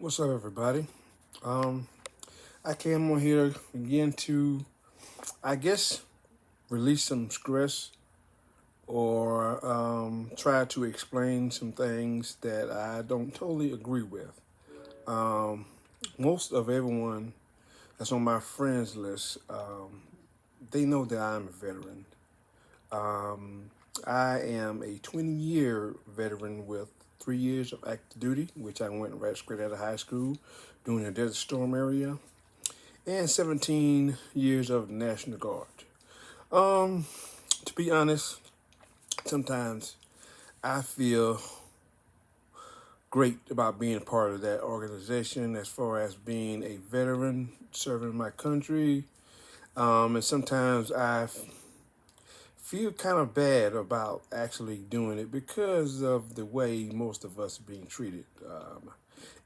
What's up, everybody? Um, I came on here again to, I guess, release some stress or try to explain some things that I don't totally agree with. Um, Most of everyone that's on my friends list, they know that I'm a veteran. Um, I am a 20-year veteran with 3 years of active duty, which I went right straight out of high school doing the Desert Storm area, and 17 years of the National Guard. Um, to be honest, sometimes I feel great about being a part of that organization as far as being a veteran serving my country. And sometimes feel kind of bad about actually doing it because of the way most of us are being treated.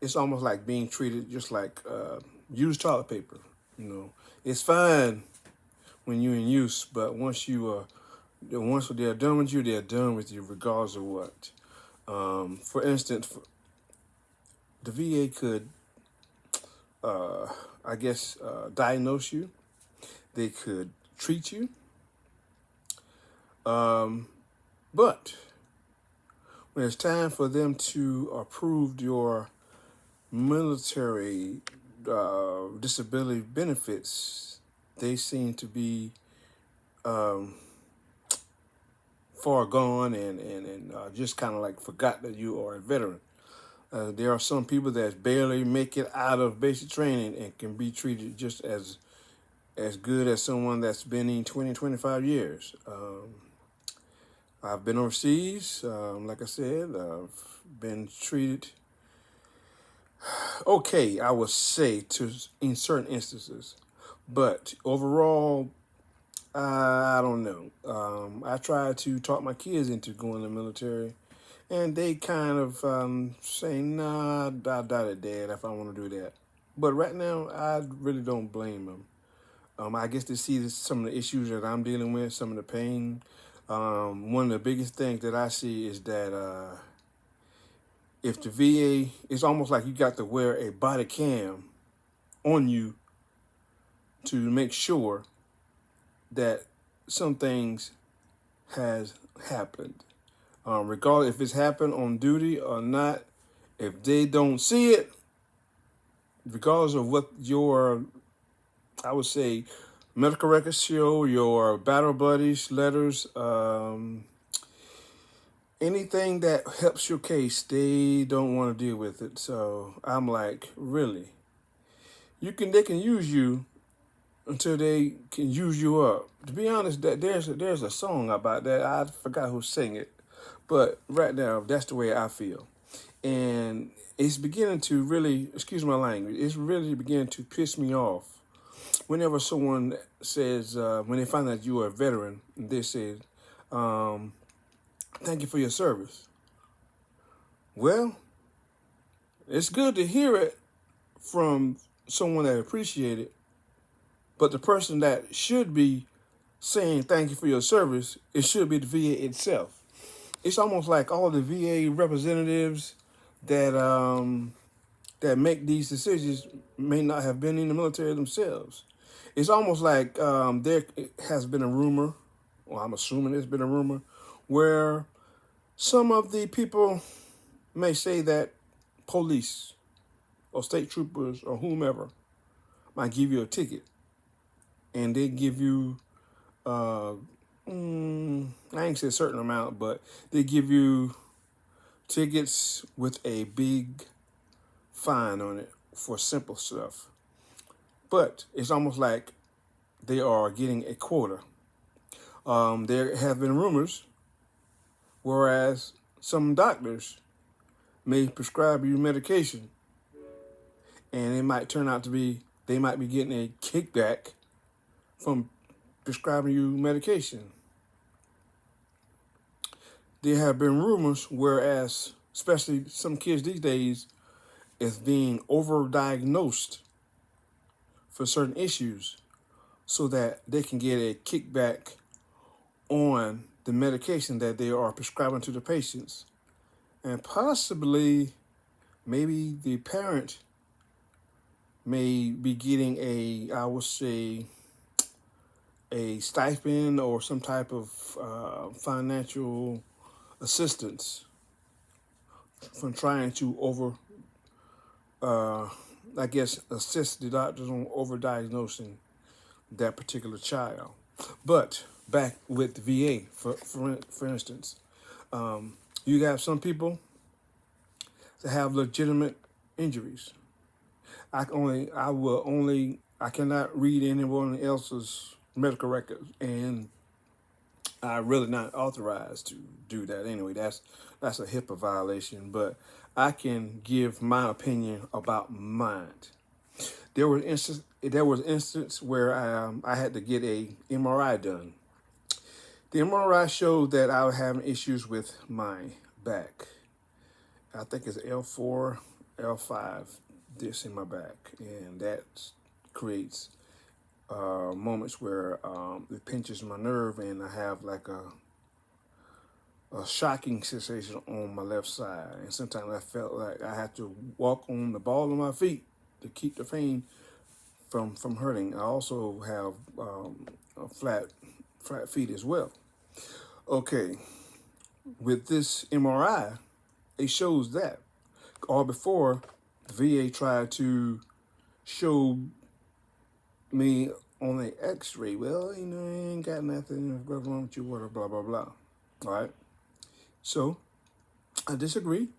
It's almost like being treated just like used toilet paper. You know, it's fine when you're in use, but once they're done with you, they're done with you, regardless of what. For instance, the VA could, uh, I guess, diagnose you. They could treat you, um, but when it's time for them to approve your military disability benefits, they seem to be um, far gone and just kind of like forgot that you are a veteran. There are some people that barely make it out of basic training and can be treated just as good as someone that's been in 20, 25 years. I've been overseas, like I said, I've been treated okay, I would say, to in certain instances. But overall, I don't know. I tried to talk my kids into going to the military, and they kind of say, "Nah, I doubt it, Dad, if I want to do that." But right now, I really don't blame them. I guess they see some of the issues that I'm dealing with, some of the pain. One of the biggest things that I see is that if the VA, it's almost like you got to wear a body cam on you to make sure that some things has happened. Regardless if it's happened on duty or not, if they don't see it, regardless of what your, I would say, medical records show, your battle buddies, letters, anything that helps your case, they don't want to deal with it. So I'm like, really? They can use you until they can use you up. To be honest, that there's a song about that. I forgot who sang it, but right now that's the way I feel, and it's beginning to really, excuse my language, it's really beginning to piss me off whenever someone says, when they find out you are a veteran, they say, um, "Thank you for your service." Well, it's good to hear it from someone that appreciates it, but the person that should be saying thank you for your service, it should be the VA itself. It's almost like all the VA representatives that that make these decisions may not have been in the military themselves. It's almost like there has been a rumor, well, I'm assuming there's been a rumor, where some of the people may say that police or state troopers or whomever might give you a ticket and they give you uh, I ain't say a certain amount, but they give you tickets with a big fine on it for simple stuff. But it's almost like they are getting a quota. There have been rumors, whereas some doctors may prescribe you medication, and it might turn out to be they might be getting a kickback from prescribing you medication. There have been rumors, whereas especially some kids these days is being overdiagnosed for certain issues so that they can get a kickback on the medication that they are prescribing to the patients. And possibly maybe the parent may be getting I would say, a stipend or some type of financial assistance from trying to uh, I guess, assist the doctors on overdiagnosing that particular child. But back with the VA, for instance, you have some people that have legitimate injuries. I cannot read anyone else's medical records, and I'm really not authorized to do that anyway. That's a HIPAA violation, but I can give my opinion about mine. There was instance where I had to get a MRI done. The MRI showed that I was having issues with my back. I think it's L4, L5 disc in my back, and that creates moments where it pinches my nerve, and I have like a shocking sensation on my left side. And sometimes I felt like I had to walk on the ball of my feet to keep the pain from hurting. I also have flat feet as well. Okay, with this MRI, it shows that. Or before, the VA tried to show me on the X-ray. Well, I ain't got nothing wrong with you, blah blah blah. All right. So I disagree.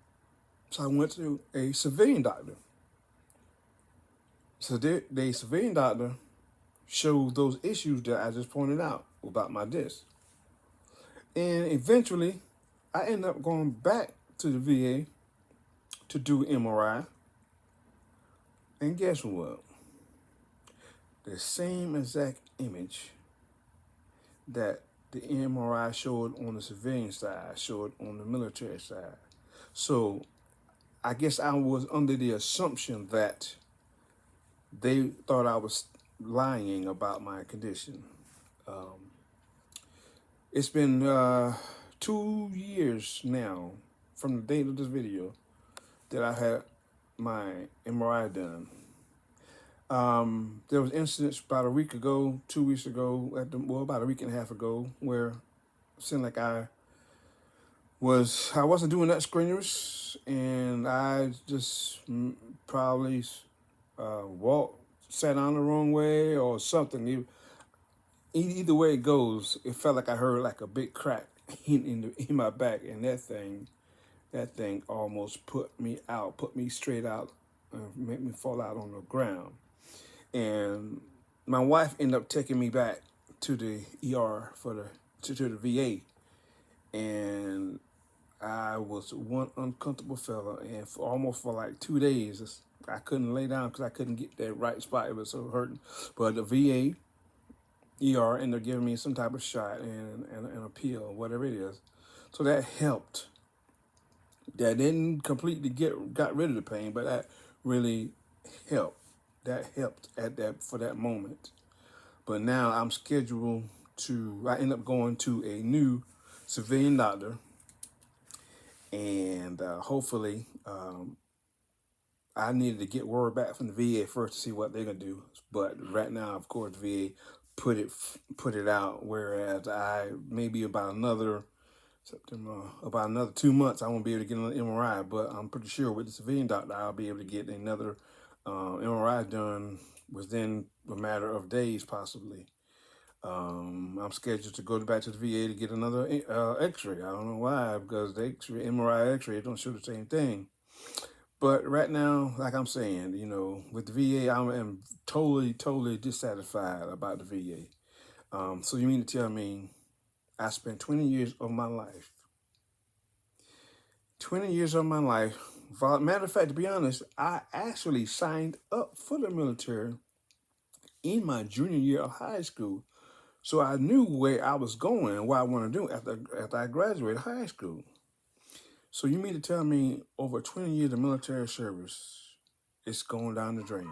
So I went to a civilian doctor. So the civilian doctor showed those issues that I just pointed out about my disc. And eventually, I ended up going back to the VA to do MRI. And guess what? The same exact image that the MRI showed on the civilian side showed on the military side. So I guess I was under the assumption that they thought I was lying about my condition. Um, it's been 2 years now from the date of this video that I had my MRI done. There was incidents about a week ago, 2 weeks ago, about a week and a half ago, where it seemed like I wasn't doing that strenuous, and I just probably walked, sat down the wrong way or something. Either way it goes, it felt like I heard like a big crack in my back, and that thing almost put me straight out, made me fall out on the ground. And my wife ended up taking me back to the ER to the VA, and I was one uncomfortable fella, and for like 2 days, I couldn't lay down because I couldn't get that right spot. It was so hurting. But the VA, ER, ended up giving me some type of shot and a pill, whatever it is. So that helped. That didn't completely got rid of the pain, but that really helped. That helped for that moment. But now I'm scheduled I end up going to a new civilian doctor, and hopefully, I needed to get word back from the VA first to see what they're gonna do. But right now, of course, the VA put it out. Whereas I maybe about another September, about another 2 months, I won't be able to get another MRI. But I'm pretty sure with the civilian doctor, I'll be able to get another MRI done within a matter of days, possibly. I'm scheduled to go back to the VA to get another X-ray. I don't know why, because the MRI, X-ray don't show the same thing. But right now, like I'm saying, with the VA, I am totally dissatisfied about the VA. So you mean to tell me I spent 20 years of my life, 20 years of my life, matter of fact, to be honest, I actually signed up for the military in my junior year of high school. So I knew where I was going and what I want to do after I graduated high school. So you mean to tell me over 20 years of military service, it's going down the drain?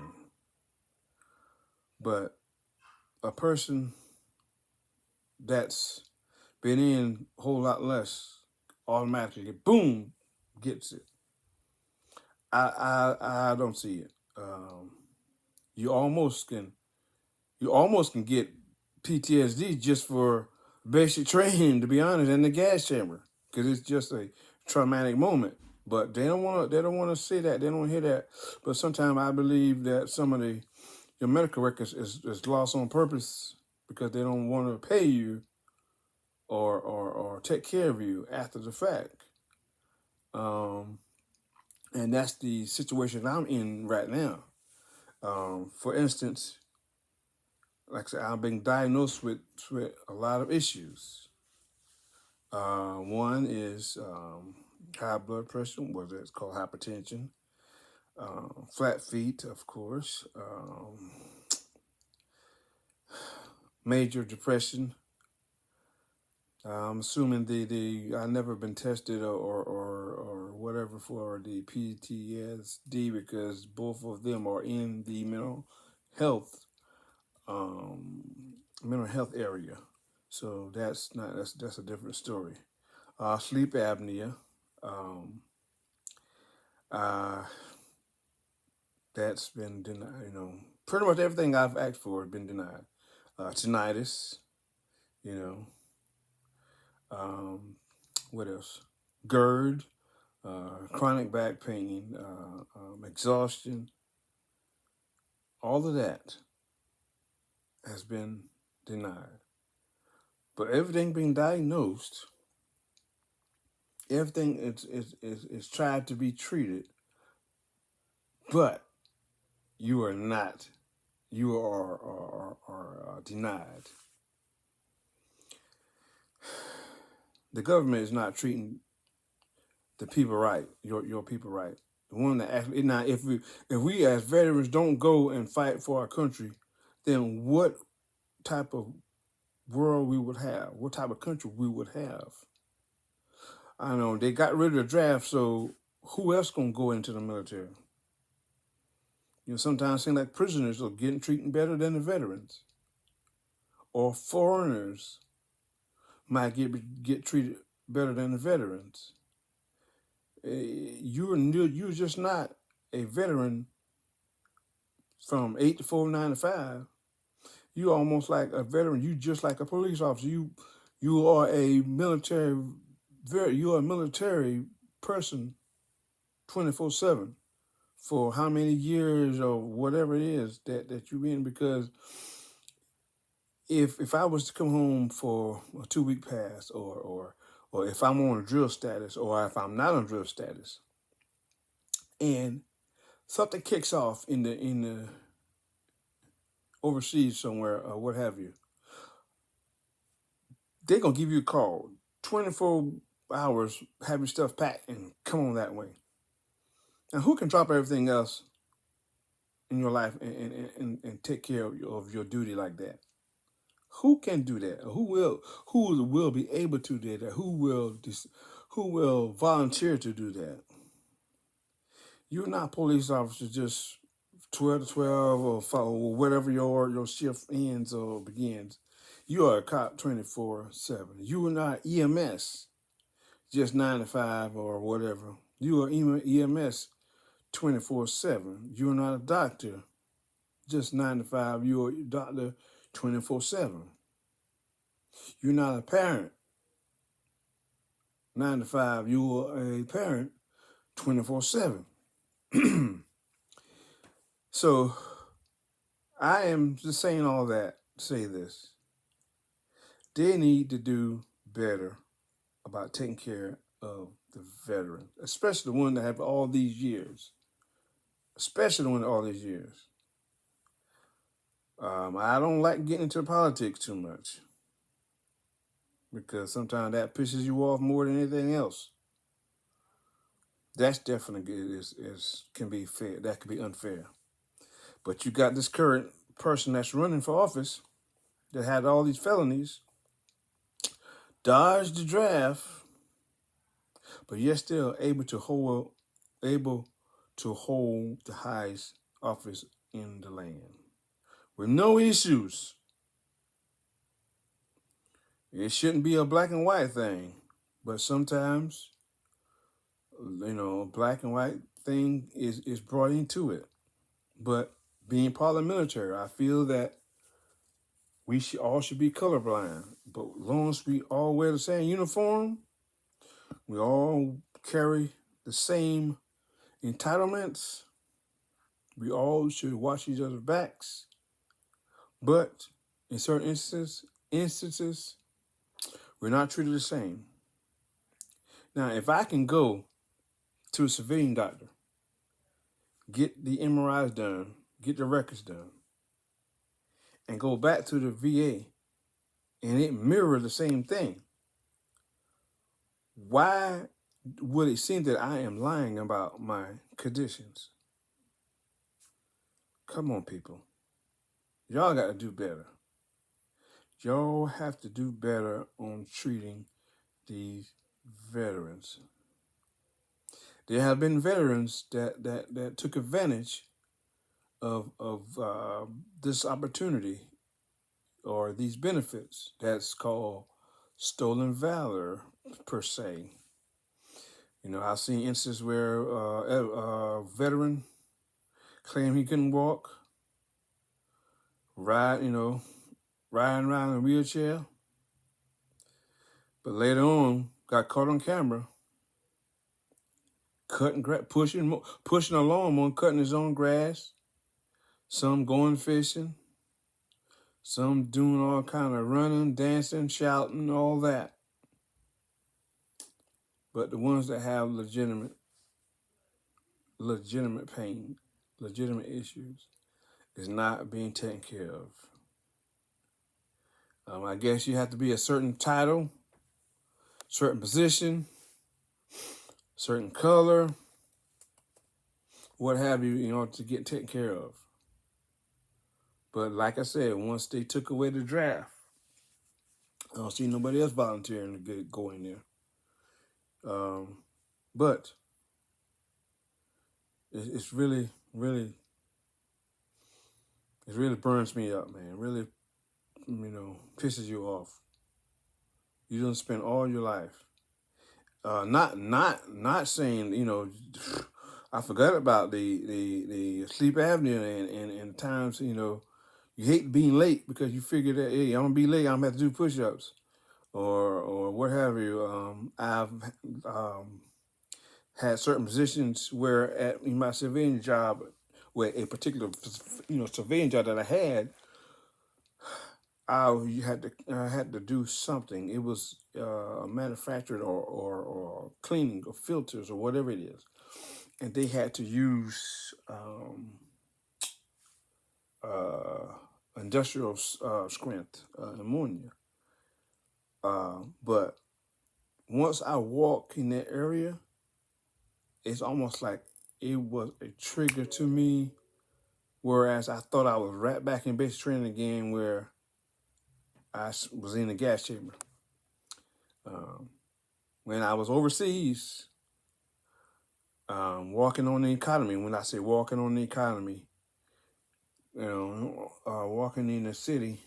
But a person that's been in a whole lot less automatically, boom, gets it. I don't see it. You almost can you almost can get PTSD just for basic training, to be honest, in the gas chamber, because it's just a traumatic moment. But they don't want to. They don't want to see that. They don't want to hear that. But sometimes I believe that some of the your medical records is lost on purpose because they don't want to pay you or take care of you after the fact. Um, and that's the situation I'm in right now. For instance, like I said, I've been diagnosed with a lot of issues. One is high blood pressure, what it's called hypertension, flat feet, of course, major depression. I'm assuming the I never been tested or whatever for the PTSD because both of them are in the health um, mental health area. So that's a different story. Sleep apnea. Um, uh, that's been denied. Pretty much everything I've asked for has been denied. Tinnitus. You know. Um, what else? GERD. Chronic back pain. Exhaustion. All of that has been denied. But everything being diagnosed, everything is tried to be treated, but you are not. You are denied. The government is not treating the people right. Your people right. The one that actually now, if we as veterans don't go and fight for our country, then what type of world we would have? What type of country we would have? I know they got rid of the draft, so who else gonna go into the military? Sometimes it seems like prisoners are getting treated better than the veterans, or foreigners might get treated better than the veterans. You're just not a veteran from 8 to 4, 9 to 5. You almost like a veteran. You just like a police officer. You are a military. You are a military person, 24/7 for how many years or whatever it is that you're in. Because if I was to come home for a 2 week pass, or if I'm on a drill status, or if I'm not on drill status, and something kicks off in the overseas somewhere or what have you, they're gonna give you a call. 24 hours, have your stuff packed and come on that way. Now who can drop everything else in your life and take care of your duty like that? Who can do that? Who will be able to do that? Who will volunteer to do that? You're not police officers just 12 to 12 or whatever your shift ends or begins. You are a cop 24/7. You are not EMS just 9 to 5 or whatever. You are EMS 24/7. You are not a doctor just 9 to 5. You are a doctor 24/7. You're not a parent 9 to 5. You are a parent 24/7. So I am just saying all that to say this. They need to do better about taking care of the veterans, especially the one that have all these years. Especially the one that all these years. I don't like getting into politics too much because sometimes that pisses you off more than anything else. That's definitely is can be fair. That could be unfair. But you got this current person that's running for office that had all these felonies, dodged the draft, but yet still able to hold the highest office in the land with no issues. It shouldn't be a black and white thing, but sometimes black and white thing is brought into it. But being part of the military, I feel that we should be colorblind. But as long as we all wear the same uniform, we all carry the same entitlements. We all should watch each other's backs. But in certain instances, we're not treated the same. Now, if I can go to a civilian doctor, get the MRIs done, get the records done, and go back to the VA and it mirror the same thing, why would it seem that I am lying about my conditions? Come on, people. Y'all got to do better. Y'all have to do better on treating these veterans. There have been veterans that took advantage of this opportunity or these benefits. That's called stolen valor, per se. I've seen instances where a veteran claimed he couldn't walk, riding around in a wheelchair, but later on got caught on camera cutting, pushing a lawnmower, cutting his own grass. Some going fishing, some doing all kind of running, dancing, shouting, all that. But the ones that have legitimate pain, legitimate issues, is not being taken care of. I guess you have to be a certain title, certain position, certain color, what have you, to get taken care of. But like I said, once they took away the draft, I don't see nobody else volunteering to go in there. But it's really, really, it really burns me up, man. It really, pisses you off. You don't spend all your life. Not saying, I forgot about the sleep apnea and times, you hate being late because you figure that, hey, I'm gonna be late, I'm gonna have to do push-ups or what have you. I've had certain positions where in my civilian job, where a particular civilian job that I had, I had to do something. It was manufactured or cleaning of filters or whatever it is, and they had to use industrial strength ammonia. But once I walk in that area, it's almost like it was a trigger to me. Whereas I thought I was right back in basic training again, where I was in the gas chamber. When I was overseas, walking on the economy. When I say walking on the economy, walking in the city.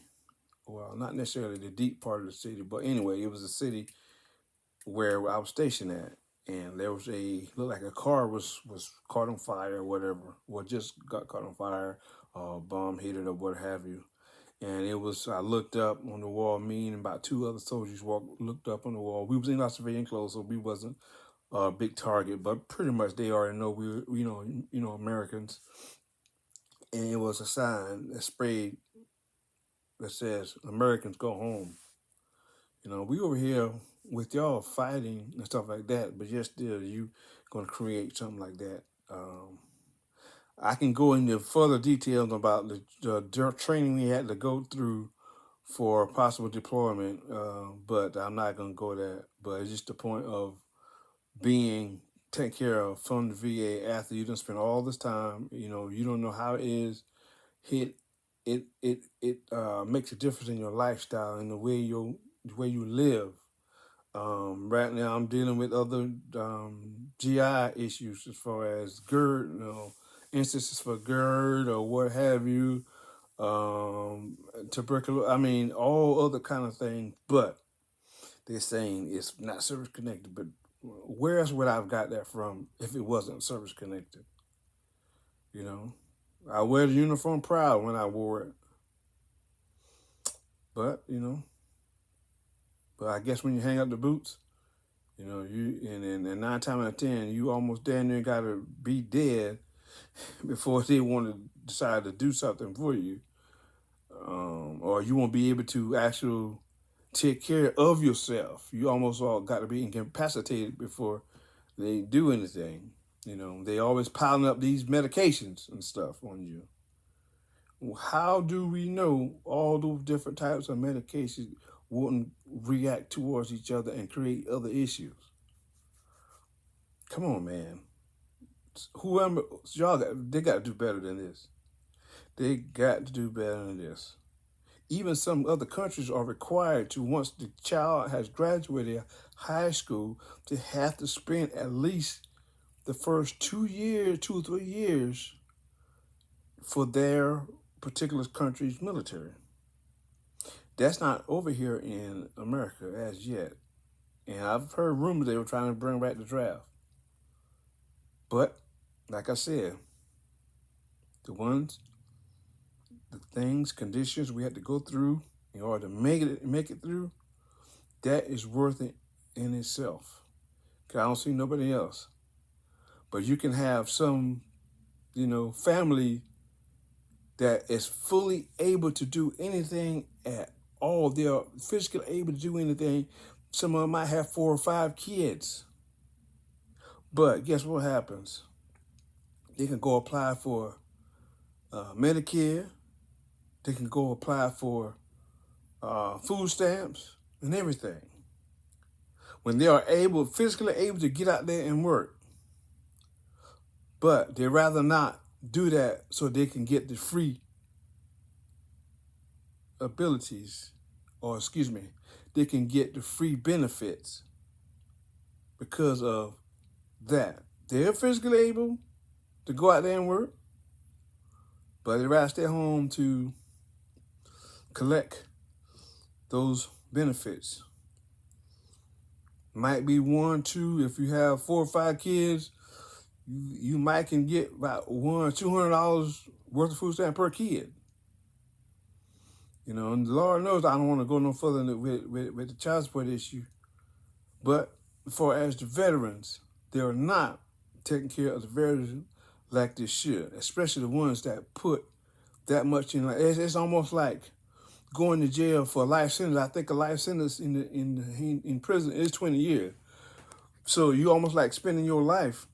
Well, not necessarily the deep part of the city, but anyway, it was a city where I was stationed at, and there was looked like a car was caught on fire or whatever, or just got caught on fire, bomb hit it or what have you. And I looked up on the wall, me and about two other soldiers looked up on the wall. We was in our civilian clothes, so we wasn't a big target, but pretty much they already know we were, Americans. And it was a sign that sprayed that says, "Americans go home." We over here with y'all fighting and stuff like that, but yet still you going to create something like that. I can go into further details about the training we had to go through for possible deployment, but I'm not going to go there. But it's just the point of being taken care of from the VA after you done spend all this time. You don't know how it is. It makes a difference in your lifestyle and the way you live. Right now, I'm dealing with other GI issues as far as GERD, instances for GERD or what have you, tuberculosis. I mean, all other kind of things. But they're saying it's not service connected. But Where else would I have got that from if it wasn't service connected? You know, I wear the uniform proud when I wore it, but but I guess when you hang up the boots, and 9 times out of 10, you almost damn near got to be dead before they want to decide to do something for you, or you won't be able to actually take care of yourself. You almost all got to be incapacitated before they do anything. They always piling up these medications and stuff on you. How do we know all those different types of medications wouldn't react towards each other and create other issues? Come on, man. Whoever y'all they got to do better than this. They got to do better than this. Even some other countries are required to, once the child has graduated high school, to have to spend at least the first 2 years, 2 or 3 years for their particular country's military. That's not over here in America as yet. And I've heard rumors they were trying to bring back the draft. But, like I said, the things, conditions we had to go through in order to make it through, that is worth it in itself. Cause I don't see nobody else. But you can have some, family that is fully able to do anything at all. They are physically able to do anything. Some of them might have 4 or 5 kids. But guess what happens? They can go apply for Medicare. They can go apply for food stamps and everything. When they are physically able to get out there and work. But they rather not do that so they can get the free abilities, or excuse me, they can get the free benefits because of that. They're physically able to go out there and work, but they'd rather stay home to collect those benefits. Might be 1, 2, if you have 4 or 5 kids, you might can get about $100 or $200 worth of food stamp per kid. And the Lord knows I don't want to go no further with the child support issue. But as far as the veterans, they are not taking care of the veterans like they should, especially the ones that put that much in. It's almost like going to jail for a life sentence. I think a life sentence in prison is 20 years. So you almost like spending your life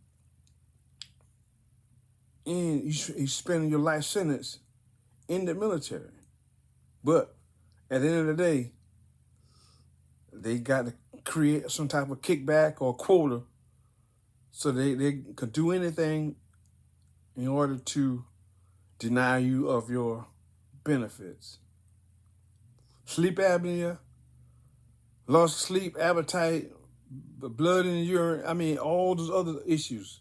you're spending your life sentence in the military. But at the end of the day, they got to create some type of kickback or quota so they could do anything in order to deny you of your benefits. Sleep apnea, loss of sleep, appetite, blood in the urine, all those other issues.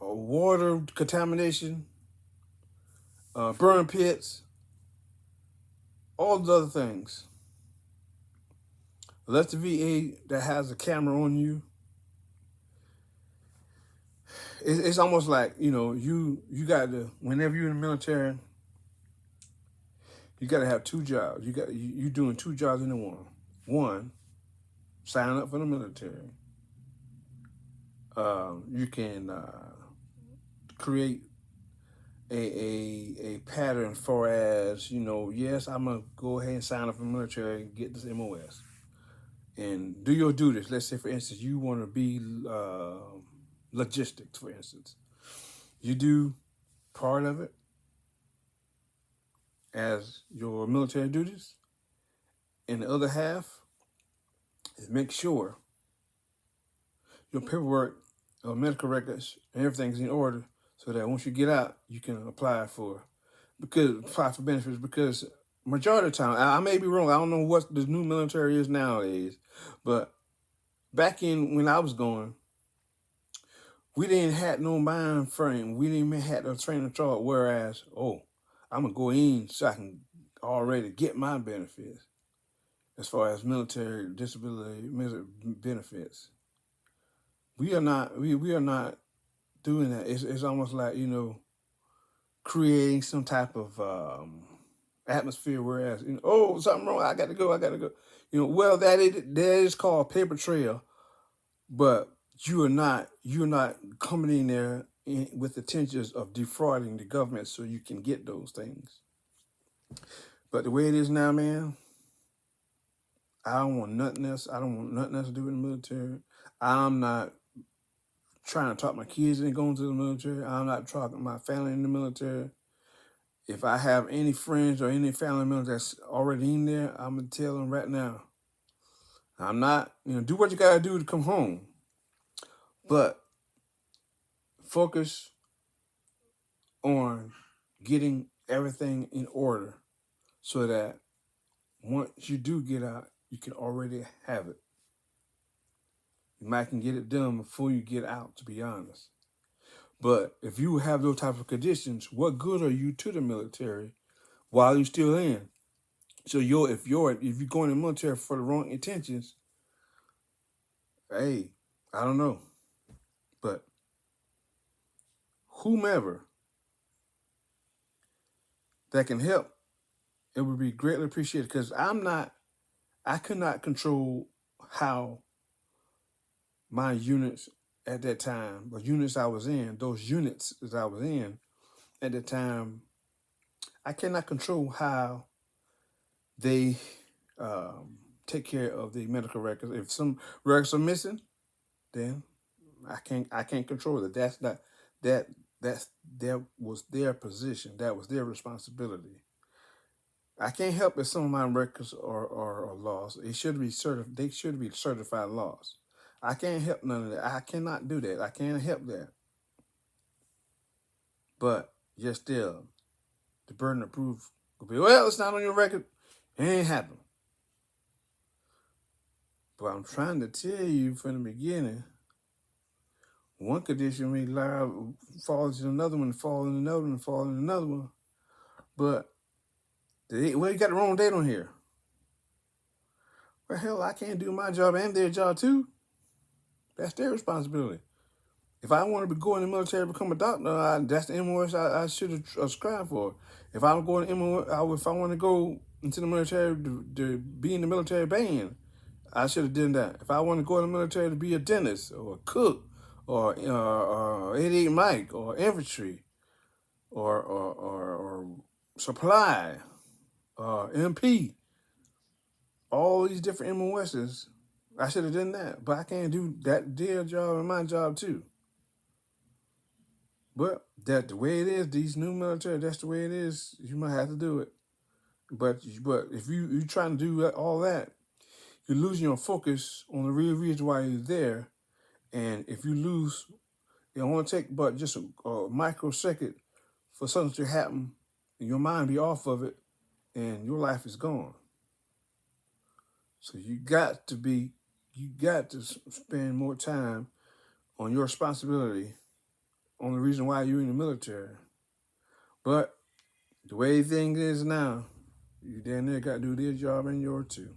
Water contamination, burn pits, all those other things. Unless the VA that has a camera on you, it's almost like, you got to, whenever you're in the military, you got to have 2 jobs. You doing 2 jobs in one. One, sign up for the military. You can create a pattern for as, yes, I'm going to go ahead and sign up for the military and get this MOS. And do your duties. Let's say, for instance, you want to be logistics, for instance. You do part of it as your military duties. And the other half is make sure your paperwork, medical records, and everything's in order so that once you get out, you can apply for benefits. Because majority of the time, I may be wrong, I don't know what the new military is nowadays, but back in when I was going, we didn't have no mind frame. We didn't even have no training chart. Whereas, I'm gonna go in so I can already get my benefits. as far as military disability benefits. We are not doing that. It's almost like, creating some type of atmosphere. Whereas, oh, something wrong. I got to go. I got to go. Well, that is called paper trail, but you're not coming in there with the intentions of defrauding the government so you can get those things. But the way it is now, man, I don't want nothing else. I don't want nothing else to do with the military. I'm not trying to talk my kids into going to the military. I'm not talking my family in the military. If I have any friends or any family members that's already in there, I'm gonna tell them right now. I'm not, do what you gotta do to come home, but focus on getting everything in order so that once you do get out, you can already have it. You might can get it done before you get out, to be honest. But if you have those type of conditions, what good are you to the military while you're still in? So if you're going in the military for the wrong intentions, hey, I don't know. But whomever that can help, it would be greatly appreciated, because I could not control how my units at that time, the units I was in, those units that I was in at the time, I cannot control how they take care of the medical records. If some records are missing, then I can't control it. That's not that was their position. That was their responsibility. I can't help if some of my records are lost. They should be certified lost. I can't help none of that. I cannot do that. I can't help that. But just still, the burden of proof will be, well, it's not on your record. It ain't happened. But I'm trying to tell you from the beginning, one condition may fall into another one, fall in another one, fall in another one. But you got the wrong date on here. Well, hell, I can't do my job and their job too. That's their responsibility. If I want to go in the military to become a doctor, that's the MOS I should have subscribed for. If I'm going to if I want to go into the military to be in the military band, I should have done that. If I want to go in the military to be a dentist or a cook or 88 Mike or infantry or supply MP, all these different MOSs, I should have done that. But I can't do that their job and my job too. But that the way it is, these new military, that's the way it is. You might have to do it. But if you trying to do all that, you're losing your focus on the real reason why you're there. And if you lose, it only take but just a microsecond for something to happen, and your mind be off of it, and your life is gone. So you got to spend more time on your responsibility, on the reason why you're in the military. But the way things is now, you damn near got to do their job and yours too.